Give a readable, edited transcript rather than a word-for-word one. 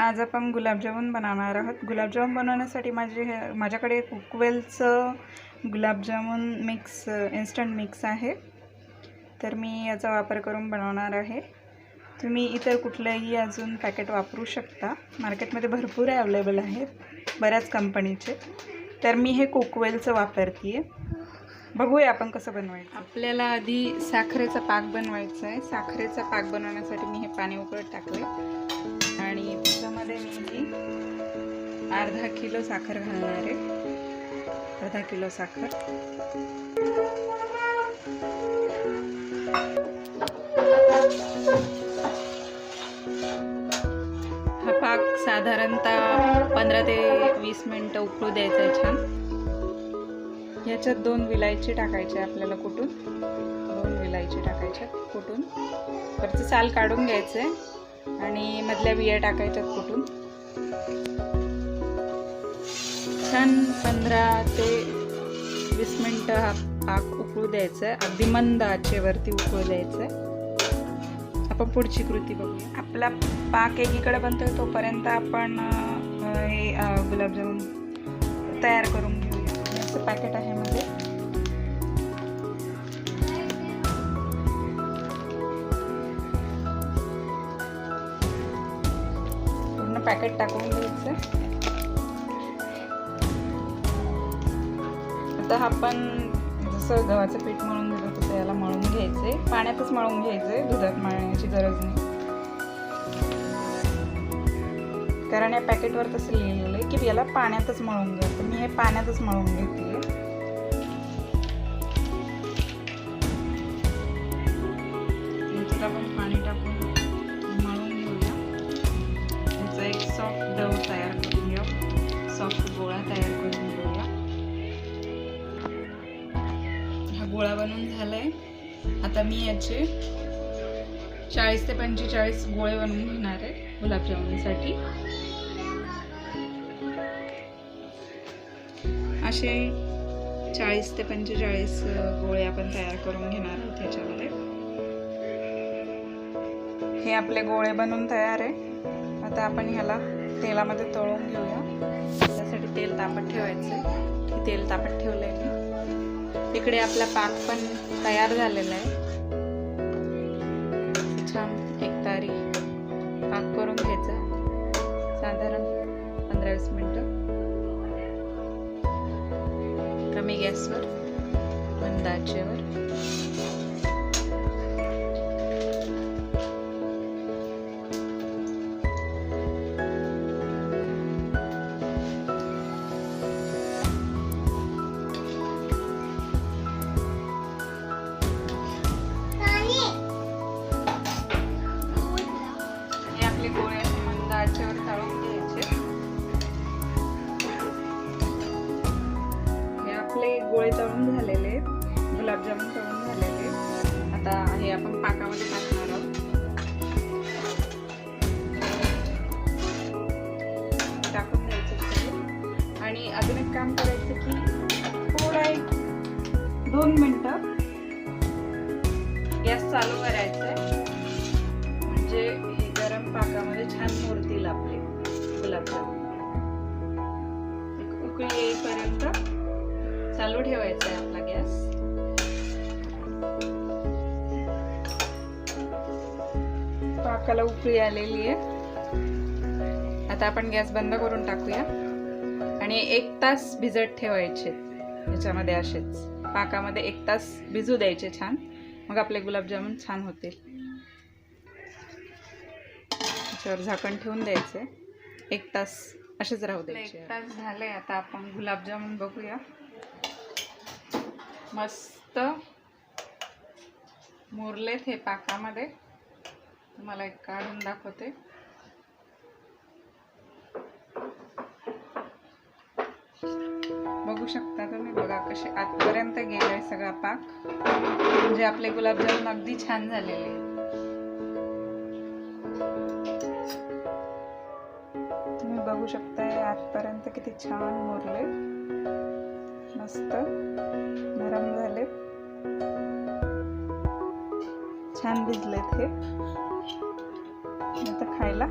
आज आपण गुलाबजामुन बनवणार आहोत। गुलाबजामुन बनवण्यासाठी माझ्याकडे कुकवेलचं गुलाबजामुन मिक्स इन्स्टंट मिक्स आहे, तर मी याचा वापर करून बनवणार आहे। तुम्ही इतर कुठलेही अजून पॅकेट वापरू शकता, मार्केटमध्ये भरपूर अवेलेबल आहेत बऱ्याच कंपनीचे, तर मी हे कुकवेलचं वापरते। बघूया आपण कसं बनवायचं। आपल्याला आधी साखरेचा पाक बनवायचा आहे। साखरेचा पाक बनवण्यासाठी मी हे पाणी उकळत टाकले आणि त्यामध्ये मी अर्धा किलो साखर घालणार आहे। अर्धा किलो साखर। हा पाक साधारणतः 15 ते 20 मिनिटं उकळू द्यायचा आहे छान। याच्यात 2 विलायची टाकायचे आपल्याला कुटून, 2 विलायची टाकायच्या कुटून। वरचं साल काढून घ्यायचे आणि मधल्या बिया टाकायच्यात कुटून। छान 15 ते 20 मिनिटं हा पाक उकळू द्यायचा आहे। अगदी मंद आचेवरती उकळू द्यायचं आहे। आपण पुढची कृती बघूया। आपला पाक एकीकडे बनतोय तोपर्यंत आपण हे गुलाबजामुन तयार करून घेऊया। असं पॅकेट आहे मध्ये। पूर्ण पॅकेट टाकून घ्यायचं। आता आपण जसं गव्हाचं पीठ मळून घेतो तसं याला मळून घ्यायचंय। पाण्यातच मळून घ्यायचंय, दुधात मळण्याची गरज नाही, कारण या पॅकेटवर तसं लिहिलेलं आहे की याला पाण्यातच मळून घ्या। तर मी हे पाण्यातच मळून घेते। आपण पाणी टाकून मळून घेऊया। याचा एक सॉफ्ट डो तयार करून घेऊया, सॉफ्ट गोळा तयार करून घेऊया। हा गोळा बनवून झालाय। आता मी याचे 40 ते 45 गोळे बनवून घेणार आहे गुलाबजामुनसाठी। असे 40 ते 45 गोळे आपण तयार करून घेणार आहोत ह्याच्यामध्ये। हे आपले गोळे बनवून तयार आहे। आता आपण ह्याला तेलामध्ये तळून घेऊया। त्यासाठी तेल तापत ठेवायचं। तेल तापत ठेवलंय मी। इकडे आपला पाक पण तयार झालेला आहे। छान एकतारी पाक करून घ्यायचा, साधारण 15-20 मिनिटं कमी गॅसवर, मंद आचेवर। हे आपले गोळे असे मंद आचेवर तळून घ्यायचे। आपले गोळे तळून झालेले आहेत, गुलाबजामुन तळून झालेले। आता हे आपण पाकामध्ये टाकणार आहोत। टाकून द्यायचं आणि अजून एक काम करायचं की थोडा 2 मिनिटं गॅस चालू करायचा आहे, म्हणजे हे गरम पाकामध्ये छान मुरतील आपले गुलाबजामुन। एक उकळी येईपर्यंत चालू ठेवायचा आहे आपला गॅस। पाकाला उकळी आलेली आहे। आता आपण गॅस बंद करून टाकूया आणि 1 तास भिजत ठेवायचे याच्यामध्ये। असेच पाकामध्ये 1 तास भिजू द्यायचे छान, मग आपले गुलाबजामुन छान होतील। त्याच्यावर झाकण ठेवून द्यायचे, 1 तास असेच राहू द्यायचे। 1 तास झाले। आता आपण गुलाबजामुन बघूया। मस्त मुरलेत हे पाकामध्ये। तुम्हाला एक काढून दाखवते। बघू शकता तुम्ही, बघा कसे आतपर्यंत गेलाय सगळा पाक, म्हणजे आपले गुलाबजामुन अगदी छान झालेले आहेत। तुम्ही बघू शकता आतपर्यंत किती छान मुरले, मस्त नरम झाले, छान भिजलेत हे। आता खायला